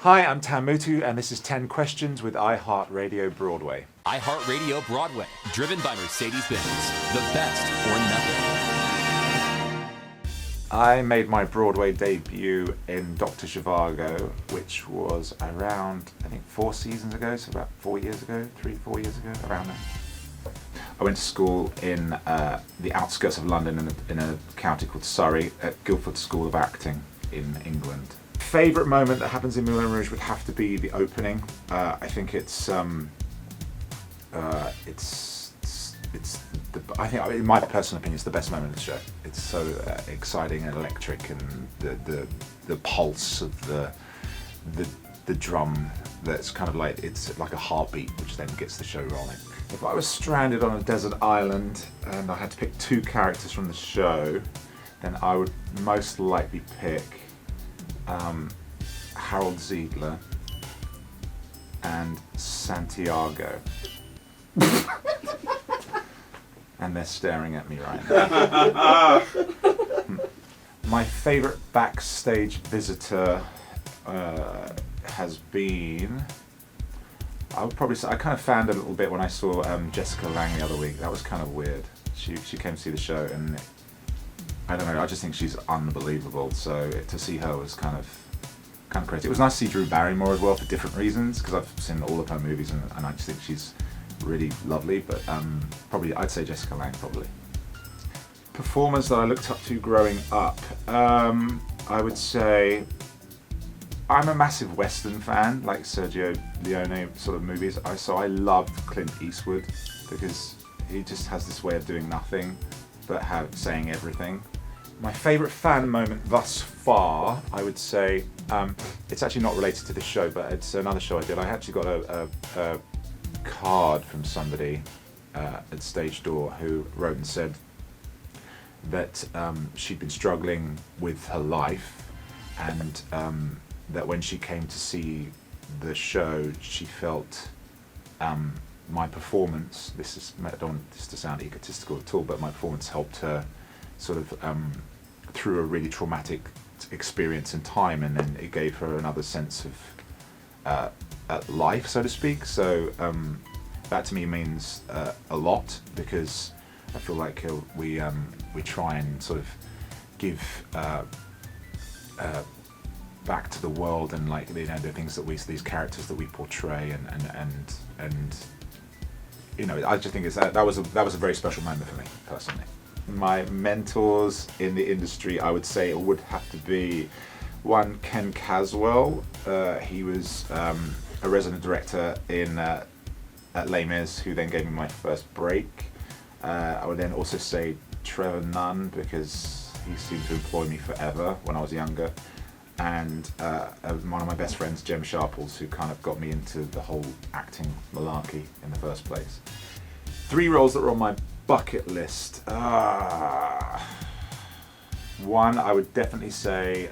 Hi, I'm Tam Mutu, and this is 10 Questions with iHeartRadio Broadway. iHeartRadio Broadway, driven by Mercedes-Benz. The best or nothing. I made my Broadway debut in Dr. Zhivago, which was around, I think, 4 seasons ago, so about 4 years ago, 3-4 years ago, around then. I went to school in the outskirts of London in a county called Surrey at Guildford School of Acting in England. Favourite moment that happens in Moulin Rouge would have to be the opening. I think I think, in my personal opinion, it's the best moment of the show. It's so exciting and electric, and the pulse of the drum that's kind of like, it's like a heartbeat, which then gets the show rolling. If I was stranded on a desert island and I had to pick 2 characters from the show, then I would most likely pick Harold Ziegler and Santiago. And they're staring at me right now. My favourite backstage visitor has been, I would probably say, I kind of fanned a little bit when I saw Jessica Lange the other week. That was kind of weird. She came to see the show, and I don't know, I just think she's unbelievable. So to see her was kind of crazy. It was nice to see Drew Barrymore as well for different reasons, because I've seen all of her movies and I just think she's really lovely. But probably I'd say Jessica Lange probably. Performers that I looked up to growing up, I would say I'm a massive Western fan, like Sergio Leone sort of movies. So I loved Clint Eastwood because he just has this way of doing nothing but saying everything. My favourite fan moment thus far, I would say, it's actually not related to this show, but it's another show I did. I actually got a card from somebody at stage door who wrote and said that she'd been struggling with her life, and that when she came to see the show, she felt my performance, I don't want this to sound egotistical at all, but my performance helped her sort of through a really traumatic experience in time, and then it gave her another sense of life, so to speak. So that to me means a lot, because I feel like we try and sort of give back to the world, and like, you know, the things that these characters that we portray, and you know, I just think that was a very special moment for me personally. My mentors in the industry, I would say it would have to be one, Ken Caswell. He was a resident director at Les Mis, who then gave me my first break. I would then also say Trevor Nunn, because he seemed to employ me forever when I was younger. And one of my best friends, Jem Sharples, who kind of got me into the whole acting malarkey in the first place. 3 roles that were on my bucket list. One, I would definitely say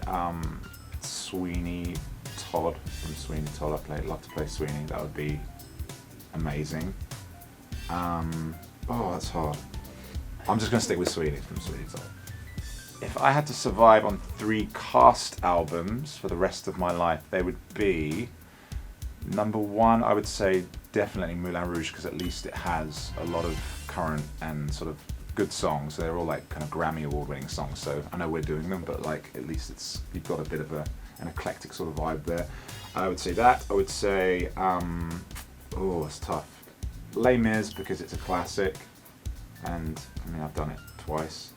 Sweeney Todd from Sweeney Todd. Love to play Sweeney. That would be amazing. That's hard. I'm just going to stick with Sweeney from Sweeney Todd. If I had to survive on 3 cast albums for the rest of my life, they would be, number 1, I would say definitely Moulin Rouge, because at least it has a lot of current and sort of good songs. They're all like kind of Grammy award-winning songs, so I know we're doing them, but like, at least you've got a bit of an eclectic sort of vibe there. I would say that. I would say, it's tough. Les Mis, because it's a classic, and I mean, I've done it twice.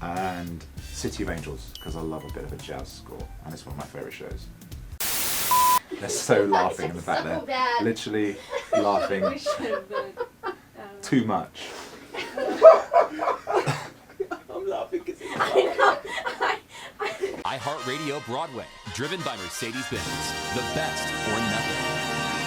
And City of Angels, because I love a bit of a jazz score, and it's one of my favourite shows. They're so laughing in the back there. Bad. Literally laughing too much. I'm laughing because iHeartRadio Broadway, driven by Mercedes-Benz. The best or nothing.